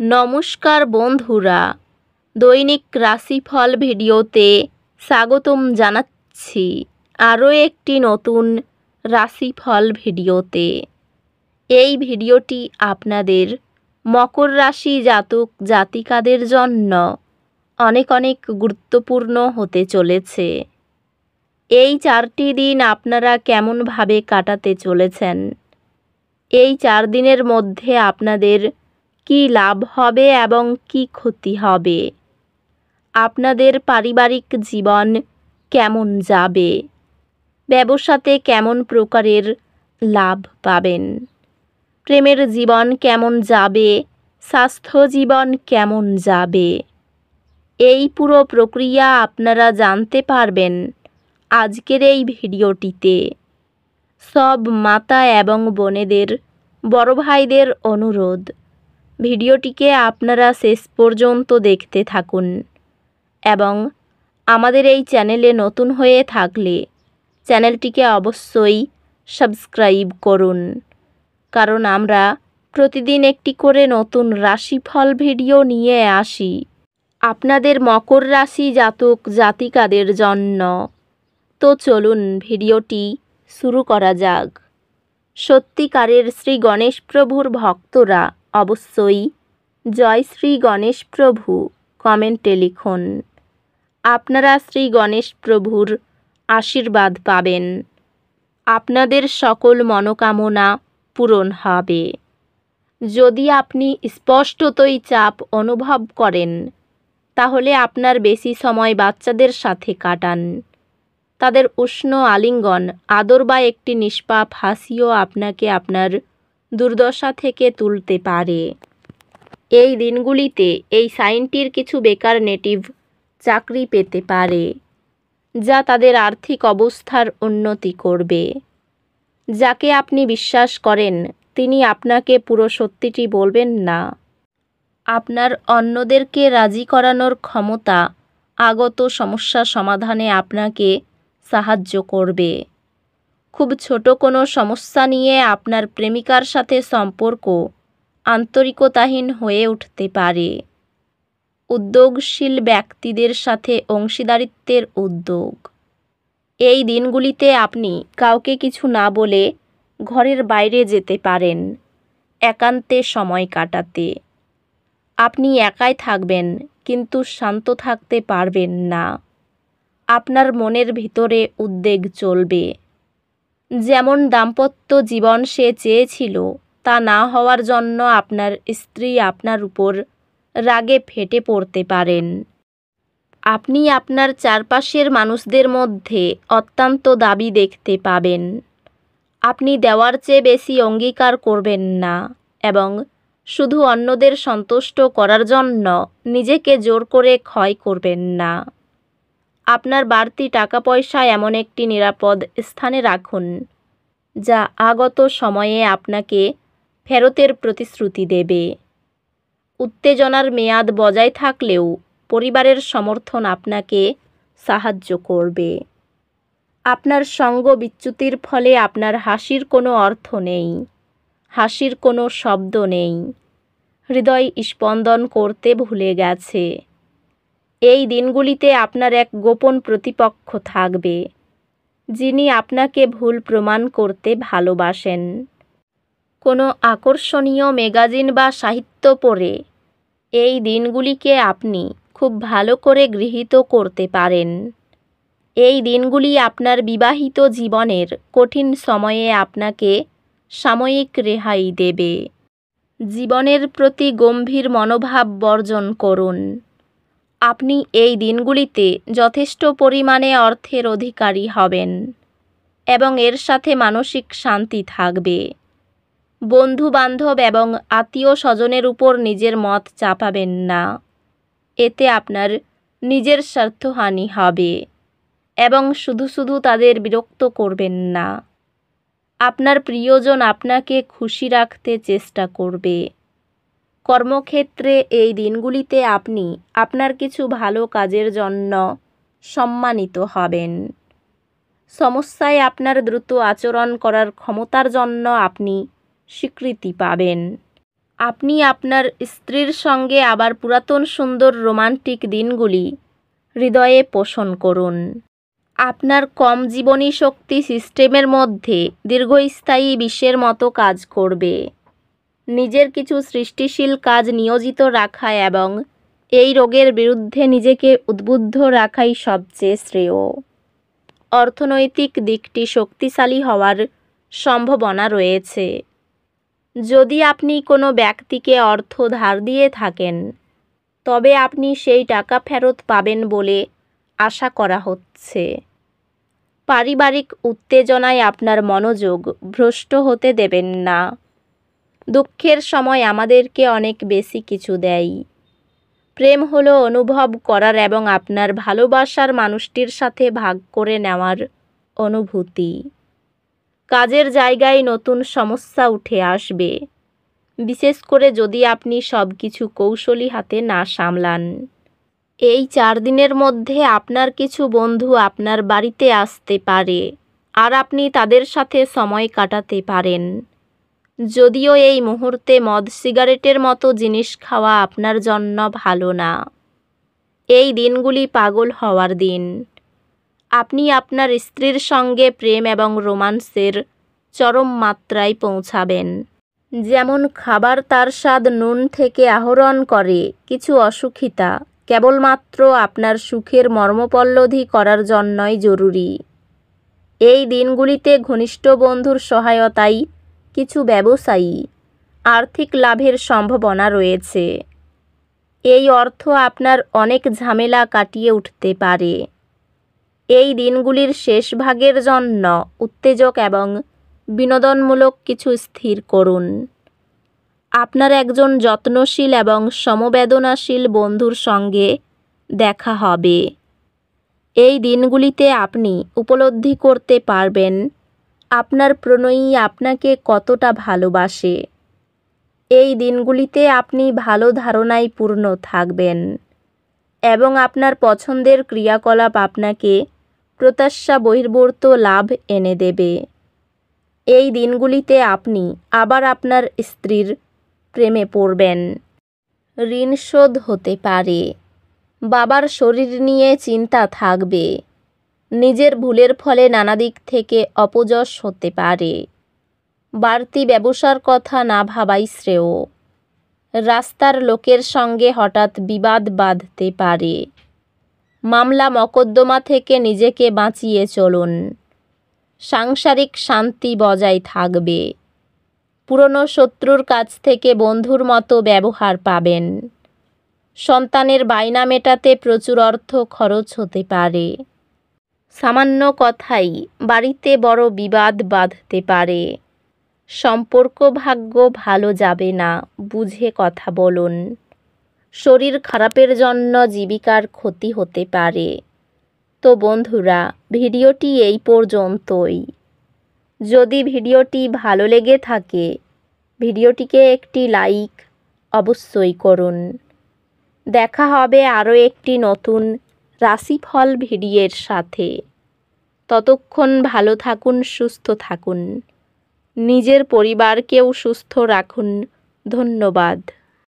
নমস্কার বন্ধুরা, দৈনিক রাশিফল ভিডিওতে স্বাগতম জানাচ্ছি আরও একটি নতুন রাশিফল ভিডিওতে। এই ভিডিওটি আপনাদের মকর রাশি জাতক জাতিকাদের জন্য অনেক অনেক গুরুত্বপূর্ণ হতে চলেছে। এই 4টি দিন আপনারা কেমনভাবে কাটাতে চলেছেন, এই 4 দিনের মধ্যে আপনাদের কি লাভ হবে এবং কি ক্ষতি হবে, আপনাদের পারিবারিক জীবন কেমন যাবে, ব্যবসাতে কেমন প্রকারের লাভ পাবেন, প্রেমের জীবন কেমন যাবে, স্বাস্থ্য জীবন কেমন যাবে, এই পুরো প্রক্রিয়া আপনারা জানতে পারবেন আজকের এই ভিডিওটিতে। সব মাতা এবং বোনেদের, বড় ভাইদের অনুরোধ, ভিডিওটিকে আপনারা শেষ পর্যন্ত দেখতে থাকুন এবং আমাদের এই চ্যানেলে নতুন হয়ে থাকলে চ্যানেলটিকে অবশ্যই সাবস্ক্রাইব করুন, কারণ আমরা প্রতিদিন একটি করে নতুন রাশিফল ভিডিও নিয়ে আসি আপনাদের মকর রাশি জাতক জাতিকাদের জন্য। তো চলুন ভিডিওটি শুরু করা যাক। সত্যিকারের শ্রী গণেশ প্রভুর ভক্তরা অবশ্যই জয় শ্রী গণেশ প্রভু কমেন্টে লিখুন। আপনারা শ্রী গণেশ প্রভুর আশীর্বাদ পাবেন, আপনাদের সকল মনোকামনা পূরণ হবে। যদি আপনি স্পষ্টতই চাপ অনুভব করেন, তাহলে আপনার বেশি সময় বাচ্চাদের সাথে কাটান। তাদের উষ্ণ আলিঙ্গন, আদর বা একটি নিষ্পাপ হাসিও আপনাকে আপনার দুর্দশা থেকে তুলতে পারে। এই দিনগুলিতে এই সাইনটির কিছু বেকার নেটিভ চাকরি পেতে পারে, যা তাদের আর্থিক অবস্থার উন্নতি করবে। যাকে আপনি বিশ্বাস করেন তিনি আপনাকে পুরো সত্যিটি বলবেন না। আপনার অন্যদেরকে রাজি করানোর ক্ষমতা আগত সমস্যা সমাধানে আপনাকে সাহায্য করবে। খুব ছোট কোনো সমস্যা নিয়ে আপনার প্রেমিকার সাথে সম্পর্ক আন্তরিকতাহীন হয়ে উঠতে পারে। উদ্যোগশীল ব্যক্তিদের সাথে অংশীদারিত্বের উদ্যোগ। এই দিনগুলিতে আপনি কাউকে কিছু না বলে ঘরের বাইরে যেতে পারেন একান্তে সময় কাটাতে। আপনি একাই থাকবেন, কিন্তু শান্ত থাকতে পারবেন না। আপনার মনের ভিতরে উদ্বেগ চলবে। যেমন দাম্পত্য জীবন সে চেয়েছিল তা না হওয়ার জন্য আপনার স্ত্রী আপনার উপর রাগে ফেটে পড়তে পারেন। আপনি আপনার চারপাশের মানুষদের মধ্যে অত্যন্ত দাবি দেখতে পাবেন। আপনি দেওয়ার চেয়ে বেশি অঙ্গীকার করবেন না এবং শুধু অন্যদের সন্তুষ্ট করার জন্য নিজেকে জোর করে ক্ষয় করবেন না। আপনার বাড়তি টাকা পয়সা এমন একটি নিরাপদ স্থানে রাখুন যা আগত সময়ে আপনাকে ফেরতের প্রতিশ্রুতি দেবে। উত্তেজনার মেয়াদ বজায় থাকলেও পরিবারের সমর্থন আপনাকে সাহায্য করবে। আপনার সঙ্গ বিচ্যুতির ফলে আপনার হাসির কোনো অর্থ নেই, হাসির কোনো শব্দ নেই, হৃদয় স্পন্দন করতে ভুলে গেছে। এই দিনগুলিতে আপনার এক গোপন প্রতিপক্ষ থাকবে, যিনি আপনাকে ভুল প্রমাণ করতে ভালোবাসেন। কোনো আকর্ষণীয় ম্যাগাজিন বা সাহিত্য পড়ে এই দিনগুলিকে আপনি খুব ভালো করে গৃহীত করতে পারেন। এই দিনগুলি আপনার বিবাহিত জীবনের কঠিন সময়ে আপনাকে সাময়িক রেহাই দেবে। জীবনের প্রতি গম্ভীর মনোভাব বর্জন করুন। আপনি এই দিনগুলিতে যথেষ্ট পরিমাণে অর্থের অধিকারী হবেন এবং এর সাথে মানসিক শান্তি থাকবে। বন্ধু বান্ধব এবং আত্মীয় স্বজনের উপর নিজের মত চাপাবেন না, এতে আপনার নিজের স্বার্থহানি হবে এবং শুধু শুধু তাদের বিরক্ত করবেন না। আপনার প্রিয়জন আপনাকে খুশি রাখতে চেষ্টা করবে। কর্মক্ষেত্রে এই দিনগুলিতে আপনি আপনার কিছু ভালো কাজের জন্য সম্মানিত হবেন। সমস্যায় আপনার দ্রুত আচরণ করার ক্ষমতার জন্য আপনি স্বীকৃতি পাবেন। আপনি আপনার স্ত্রীর সঙ্গে আবার পুরাতন সুন্দর রোমান্টিক দিনগুলি হৃদয়ে পোষণ করুন। আপনার কম জীবনী শক্তি সিস্টেমের মধ্যে দীর্ঘস্থায়ী বিষের মতো কাজ করবে। নিজের কিছু সৃষ্টিশীল কাজ নিয়োজিত রাখা এবং এই রোগের বিরুদ্ধে নিজেকে উদ্বুদ্ধ রাখাই সবচেয়ে শ্রেয়। অর্থনৈতিক দিকটি শক্তিশালী হওয়ার সম্ভাবনা রয়েছে। যদি আপনি কোনো ব্যক্তিকে অর্থ ধার দিয়ে থাকেন, তবে আপনি সেই টাকা ফেরত পাবেন বলে আশা করা হচ্ছে। পারিবারিক উত্তেজনায় আপনার মনোযোগ ভ্রষ্ট হতে দেবেন না। দুঃখের সময় আমাদেরকে অনেক বেশি কিছু দেয়। প্রেম হলো অনুভব করার এবং আপনার ভালোবাসার মানুষটির সাথে ভাগ করে নেওয়ার অনুভূতি। কাজের জায়গায় নতুন সমস্যা উঠে আসবে, বিশেষ করে যদি আপনি সব কিছু কৌশলী হাতে না সামলান। এই 4 দিনের মধ্যে আপনার কিছু বন্ধু আপনার বাড়িতে আসতে পারে আর আপনি তাদের সাথে সময় কাটাতে পারেন। যদিও এই মুহূর্তে মদ সিগারেটের মতো জিনিস খাওয়া আপনার জন্য ভালো না। এই দিনগুলি পাগল হওয়ার দিন। আপনি আপনার স্ত্রীর সঙ্গে প্রেম এবং রোমান্সের চরম মাত্রায় পৌঁছাবেন। যেমন খাবার তার স্বাদ নুন থেকে আহরণ করে, কিছু অসুখিতা কেবলমাত্র আপনার সুখের মর্মপল্লবী করার জন্যই জরুরি। এই দিনগুলিতে ঘনিষ্ঠ বন্ধুর সহায়তায় কিছু ব্যবসায়ী আর্থিক লাভের সম্ভাবনা রয়েছে। এই অর্থ আপনার অনেক ঝামেলা কাটিয়ে উঠতে পারে। এই দিনগুলির শেষ ভাগের জন্য উত্তেজক এবং বিনোদনমূলক কিছু স্থির করুন। আপনার একজন যত্নশীল এবং সমবেদনাশীল বন্ধুর সঙ্গে দেখা হবে। এই দিনগুলিতে আপনি উপলব্ধি করতে পারবেন আপনার প্রণয়ী আপনাকে কতটা ভালোবাসে। এই দিনগুলিতে আপনি ভালো ধারণায় পূর্ণ থাকবেন এবং আপনার পছন্দের ক্রিয়াকলাপ আপনাকে প্রত্যাশা বহির্ভূত লাভ এনে দেবে। এই দিনগুলিতে আপনি আবার আপনার স্ত্রীর প্রেমে পড়বেন। ঋণ শোধ হতে পারে। বাবার শরীর নিয়ে চিন্তা থাকবে। নিজের ভুলের ফলে নানা দিক থেকে অপযশ হতে পারে। বাড়তি ব্যবসার কথা না ভাবাই শ্রেয়। রাস্তার লোকের সঙ্গে হঠাৎ বিবাদ বাঁধতে পারে। মামলা মকদ্দমা থেকে নিজেকে বাঁচিয়ে চলুন। সাংসারিক শান্তি বজায় থাকবে। পুরনো শত্রুর কাছ থেকে বন্ধুর মতো ব্যবহার পাবেন। সন্তানের বায়না মেটাতে প্রচুর অর্থ খরচ হতে পারে। সামান্য কথাই বাড়িতে বড় বিবাদ বাঁধতে পারে। সম্পর্ক ভাগ্য ভালো যাবে না, বুঝে কথা বলুন। শরীর খারাপের জন্য জীবিকার ক্ষতি হতে পারে। তো বন্ধুরা, ভিডিওটি এই পর্যন্তই। যদি ভিডিওটি ভালো লেগে থাকে, ভিডিওটিকে একটি লাইক অবশ্যই করুন। দেখা হবে আরও একটি নতুন রাশিফল ভিডিওর সাথে। ততক্ষণ ভালো থাকুন, সুস্থ থাকুন। নিজের পরিবারকেও সুস্থ রাখুন। ধন্যবাদ।